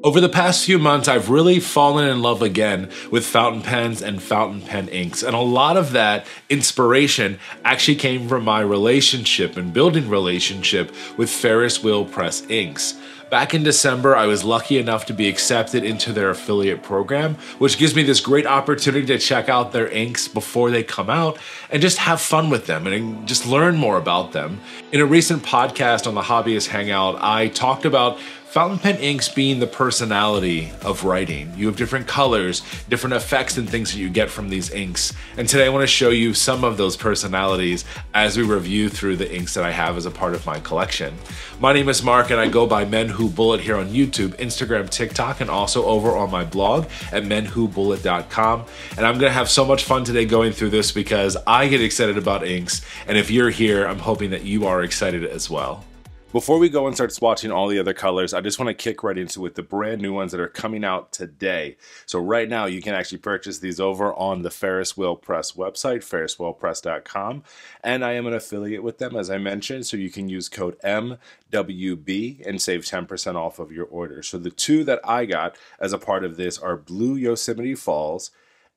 Over the past few months, I've really fallen in love again with fountain pens and fountain pen inks. And a lot of that inspiration actually came from my relationship and building relationship with Ferris Wheel Press Inks. Back in December, I was lucky enough to be accepted into their affiliate program, which gives me this great opportunity to check out their inks before they come out and just have fun with them and just learn more about them. In a recent podcast on the Hobbyist Hangout, I talked about fountain pen inks being the personality of writing. You have different colors, different effects and things that you get from these inks. And today I want to show you some of those personalities as we review through the inks that I have as a part of my collection. My name is Mark and I go by Men Who Bullet here on YouTube, Instagram, TikTok, and also over on my blog at menwhobullet.com. And I'm gonna have so much fun today going through this because I get excited about inks. And if you're here, I'm hoping that you are excited as well. Before we go and start swatching all the other colors, I just want to kick right into it, the brand new ones that are coming out today. So right now you can actually purchase these over on the Ferris Wheel Press website, ferriswheelpress.com. And I am an affiliate with them, as I mentioned, so you can use code MWB and save 10% off of your order. So the two that I got as a part of this are Blue Yosemite Falls,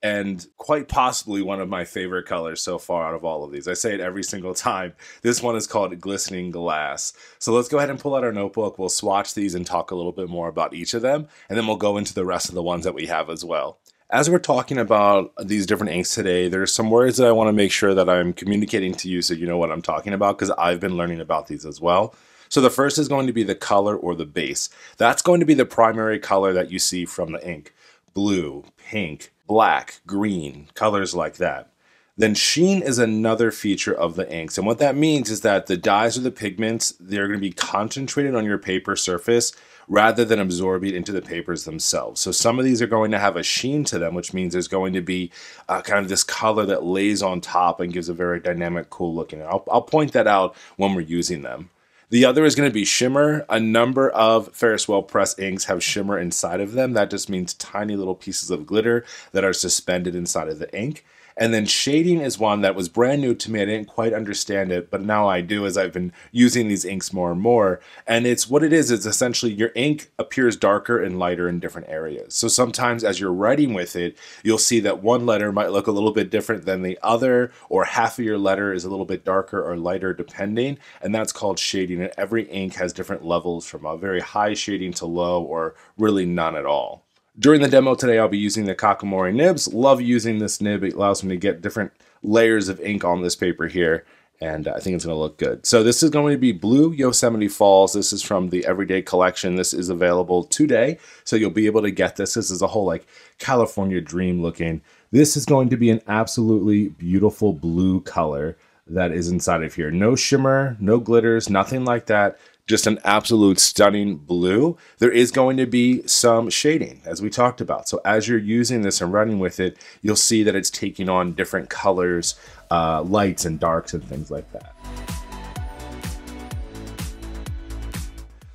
and quite possibly one of my favorite colors so far out of all of these. I say it every single time. This one is called Glistening Glass. So let's go ahead and pull out our notebook. We'll swatch these and talk a little bit more about each of them, and then we'll go into the rest of the ones that we have as well. As we're talking about these different inks today, there's some words that I want to make sure that I'm communicating to you so you know what I'm talking about, because I've been learning about these as well. So the first is going to be the color or the base. That's going to be the primary color that you see from the ink. Blue, pink, black, green, colors like that. Then sheen is another feature of the inks. And what that means is that the dyes or the pigments, they're going to be concentrated on your paper surface rather than absorbing into the papers themselves. So some of these are going to have a sheen to them, which means there's going to be kind of this color that lays on top and gives a very dynamic, cool looking. I'll point that out when we're using them. The other is going to be shimmer. A number of Ferris Wheel Press inks have shimmer inside of them. That just means tiny little pieces of glitter that are suspended inside of the ink. And then shading is one that was brand new to me. I didn't quite understand it, but now I do as I've been using these inks more and more. And it's what it is essentially your ink appears darker and lighter in different areas. So sometimes as you're writing with it, you'll see that one letter might look a little bit different than the other, or half of your letter is a little bit darker or lighter depending, and that's called shading. And every ink has different levels from a very high shading to low or really none at all. During the demo today, I'll be using the Kakamori nibs. Love using this nib. It allows me to get different layers of ink on this paper here, and I think it's going to look good. So this is going to be Blue Yosemite Falls. This is from the Everyday Collection. This is available today, so you'll be able to get this. This is a whole like California dream looking. This is going to be an absolutely beautiful blue color that is inside of here. No shimmer, no glitters, nothing like that. Just an absolute stunning blue. There is going to be some shading, as we talked about. So as you're using this and running with it, you'll see that it's taking on different colors, lights and darks and things like that.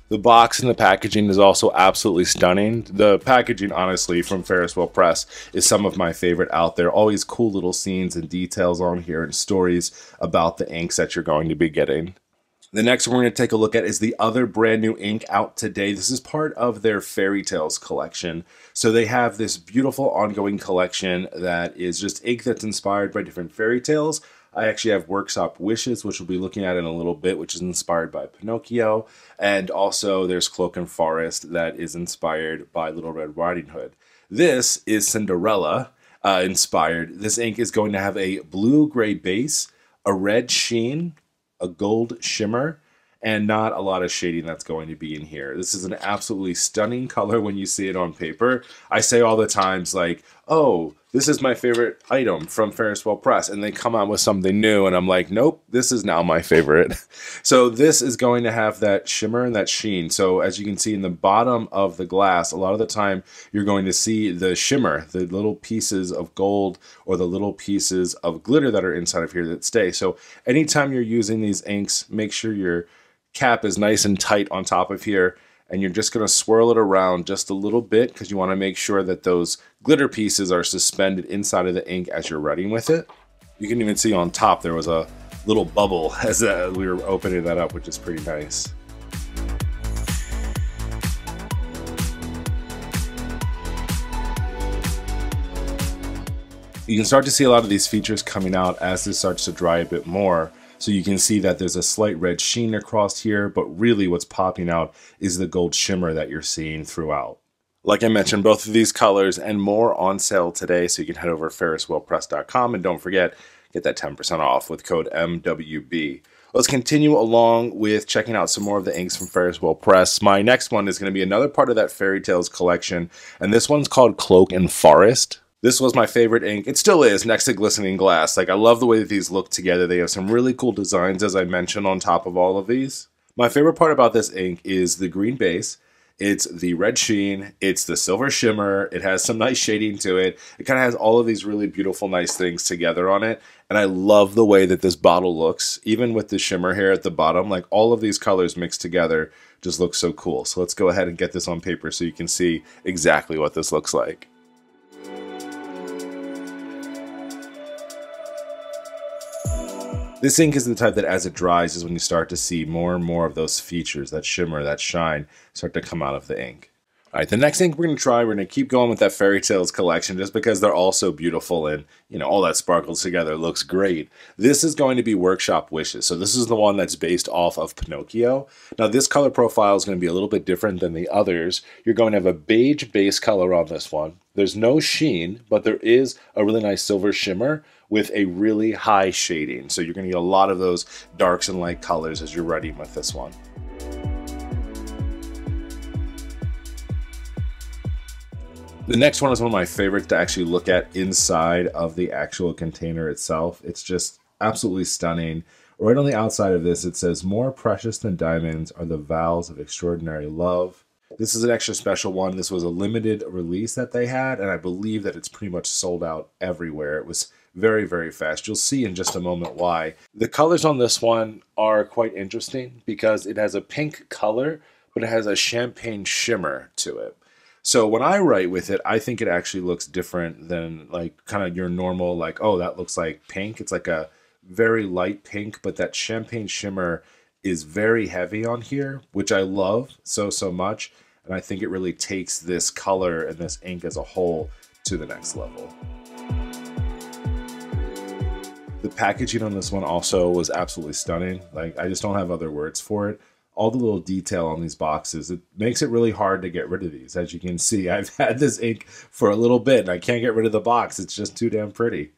The box and the packaging is also absolutely stunning. The packaging, honestly, from Ferris Wheel Press is some of my favorite out there. Always cool little scenes and details on here and stories about the inks that you're going to be getting. The next one we're going to take a look at is the other brand new ink out today. This is part of their Fairy Tales collection. So they have this beautiful ongoing collection that is just ink that's inspired by different fairy tales. I actually have Workshop Wishes, which we'll be looking at in a little bit, which is inspired by Pinocchio. And also there's Cloak and Forest that is inspired by Little Red Riding Hood. This is Cinderella inspired. This ink is going to have a blue-gray base, a red sheen, a gold shimmer, and not a lot of shading that's going to be in here. This is an absolutely stunning color when you see it on paper. I say all the times like, oh, this is my favorite item from Ferris Wheel Press, and they come out with something new, and I'm like, nope, this is now my favorite. So this is going to have that shimmer and that sheen. So as you can see in the bottom of the glass, a lot of the time you're going to see the shimmer, the little pieces of gold or the little pieces of glitter that are inside of here that stay. So anytime you're using these inks, make sure your cap is nice and tight on top of here, and you're just going to swirl it around just a little bit because you want to make sure that those glitter pieces are suspended inside of the ink as you're writing with it. You can even see on top there was a little bubble as we were opening that up, which is pretty nice. You can start to see a lot of these features coming out as this starts to dry a bit more. So you can see that there's a slight red sheen across here, but really what's popping out is the gold shimmer that you're seeing throughout. Like I mentioned, both of these colors and more on sale today, so you can head over to ferriswheelpress.com, and don't forget, get that 10% off with code MWB. Let's continue along with checking out some more of the inks from Ferris Wheel Press. My next one is going to be another part of that Fairy Tales collection, and this one's called Cloak and Forest. This was my favorite ink. It still is, next to Glistening Glass. Like, I love the way that these look together. They have some really cool designs, as I mentioned, on top of all of these. My favorite part about this ink is the green base. It's the red sheen, it's the silver shimmer, it has some nice shading to it. It kind of has all of these really beautiful, nice things together on it. And I love the way that this bottle looks, even with the shimmer here at the bottom. Like, all of these colors mixed together just look so cool. So let's go ahead and get this on paper so you can see exactly what this looks like. This ink is the type that as it dries is when you start to see more and more of those features, that shimmer, that shine, start to come out of the ink. All right, the next ink we're going to try, we're going to keep going with that Fairy Tales collection just because they're all so beautiful and, you know, all that sparkles together looks great. This is going to be Workshop Wishes. So this is the one that's based off of Pinocchio. Now this color profile is going to be a little bit different than the others. You're going to have a beige base color on this one. There's no sheen, but there is a really nice silver shimmer with a really high shading. So you're going to get a lot of those darks and light colors as you're writing with this one. The next one is one of my favorites to actually look at inside of the actual container itself. It's just absolutely stunning. Right on the outside of this, it says, "More precious than diamonds are the vows of extraordinary love." This is an extra special one. This was a limited release that they had, and I believe that it's pretty much sold out everywhere. It was very, very fast. You'll see in just a moment why. The colors on this one are quite interesting because it has a pink color, but it has a champagne shimmer to it. So when I write with it, I think it actually looks different than like kind of your normal, like, oh, that looks like pink. It's like a very light pink, but that champagne shimmer is very heavy on here, which I love so much. And I think it really takes this color and this ink as a whole to the next level. The packaging on this one also was absolutely stunning. Like, I just don't have other words for it. All the little detail on these boxes, it makes it really hard to get rid of these. As you can see, I've had this ink for a little bit and I can't get rid of the box. It's just too damn pretty.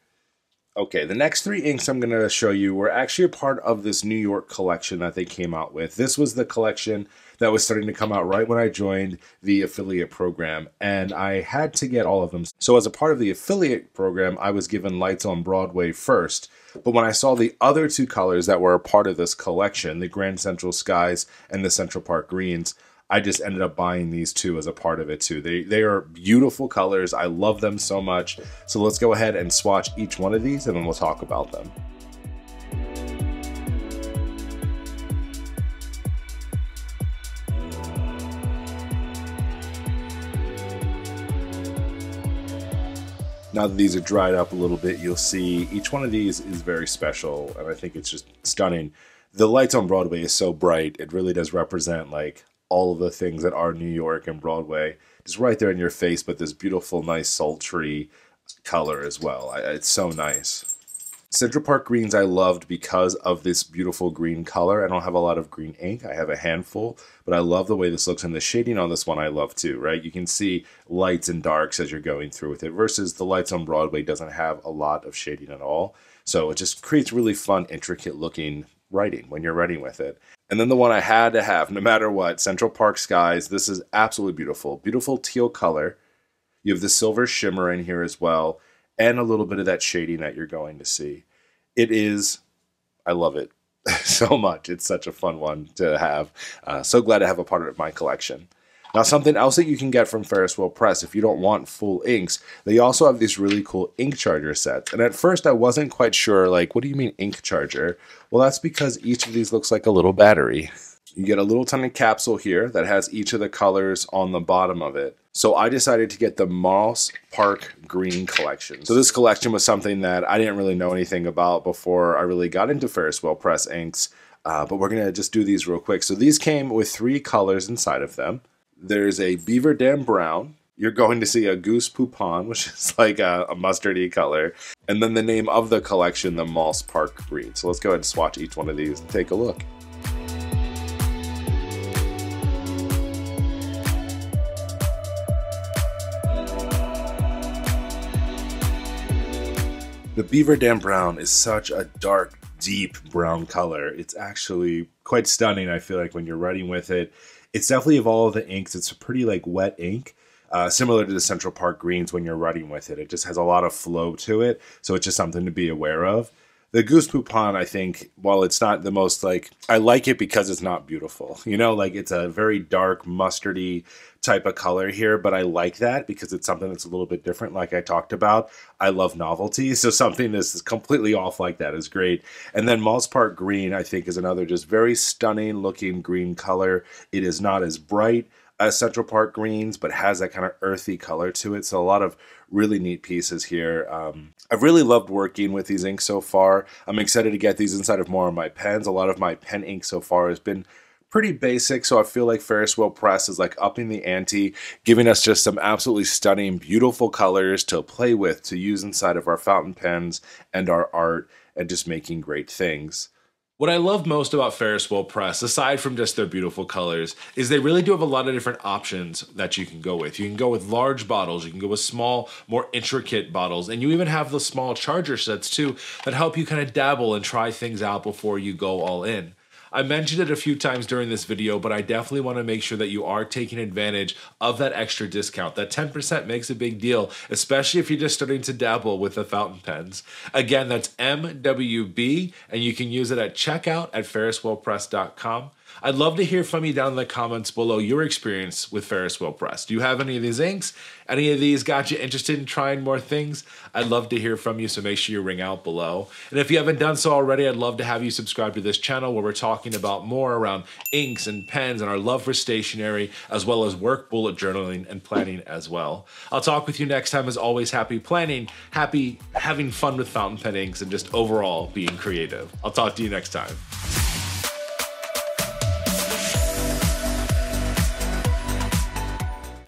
Okay, the next three inks I'm going to show you were actually a part of this New York collection that they came out with. This was the collection that was starting to come out right when I joined the affiliate program, and I had to get all of them. So as a part of the affiliate program, I was given Lights on Broadway first. But when I saw the other two colors that were a part of this collection, the Grand Central Skies and the Central Park Greens, I just ended up buying these two as a part of it too. They are beautiful colors. I love them so much. So let's go ahead and swatch each one of these and then we'll talk about them. Now that these are dried up a little bit, you'll see each one of these is very special, and I think it's just stunning. The Lights on Broadway is so bright, it really does represent like all of the things that are New York and Broadway, just right there in your face, but this beautiful, nice, sultry color as well. It's so nice. Central Park Greens I loved because of this beautiful green color. I don't have a lot of green ink. I have a handful, but I love the way this looks, and the shading on this one I love too, right? You can see lights and darks as you're going through with it, versus the Lights on Broadway doesn't have a lot of shading at all. So it just creates really fun, intricate looking writing when you're writing with it. And then the one I had to have, no matter what, Central Park Skies. This is absolutely beautiful. Beautiful teal color. You have the silver shimmer in here as well, and a little bit of that shading that you're going to see. It is, I love it so much. It's such a fun one to have. So glad to have a part of my collection. Now, something else that you can get from Ferris Wheel Press, if you don't want full inks, they also have these really cool ink charger sets. And at first I wasn't quite sure, like, what do you mean ink charger? Well, that's because each of these looks like a little battery. You get a little tiny capsule here that has each of the colors on the bottom of it. So I decided to get the Moss Park Green collection. So this collection was something that I didn't really know anything about before I really got into Ferris Wheel Press inks. But we're going to just do these real quick. So these came with 3 colors inside of them. There's a Beaver Dam Brown, You're going to see a Goose Poupon, which is like a mustardy color. And then the name of the collection, the Maltz Park Green. So let's go ahead and swatch each one of these and take a look. The Beaver Dam Brown is such a dark, deep brown color. It's actually quite stunning, I feel like, when you're writing with it. It's definitely, of all of the inks, it's a pretty like wet ink. Similar to the Central Park Greens when you're writing with it. It just has a lot of flow to it, so it's just something to be aware of. The Goose Poupon, I think, while it's not the most, like, I like it because it's not beautiful. You know, like, it's a very dark, mustardy type of color here, but I like that because it's something that's a little bit different, like I talked about. I love novelty, so something that's completely off like that is great. And then Maltz Park Green, I think, is another just very stunning looking green color. It is not as bright as Central Park Greens, but has that kind of earthy color to it. So a lot of really neat pieces here. I've really loved working with these inks so far. I'm excited to get these inside of more of my pens. A lot of my pen ink so far has been pretty basic, so I feel like Ferris Wheel Press is like upping the ante, giving us just some absolutely stunning, beautiful colors to play with, to use inside of our fountain pens and our art, and just making great things. What I love most about Ferris Wheel Press, aside from just their beautiful colors, is they really do have a lot of different options that you can go with. You can go with large bottles, you can go with small, more intricate bottles, and you even have the small charger sets too that help you kind of dabble and try things out before you go all in. I mentioned it a few times during this video, but I definitely want to make sure that you are taking advantage of that extra discount. That 10% makes a big deal, especially if you're just starting to dabble with the fountain pens. Again, that's MWB, and you can use it at checkout at ferriswheelpress.com. I'd love to hear from you down in the comments below your experience with Ferris Wheel Press. Do you have any of these inks? Any of these got you interested in trying more things? I'd love to hear from you, so make sure you ring out below. And if you haven't done so already, I'd love to have you subscribe to this channel where we're talking about more around inks and pens and our love for stationery, as well as work, bullet journaling, and planning as well. I'll talk with you next time. As always, happy planning, happy having fun with fountain pen inks, and just overall being creative. I'll talk to you next time.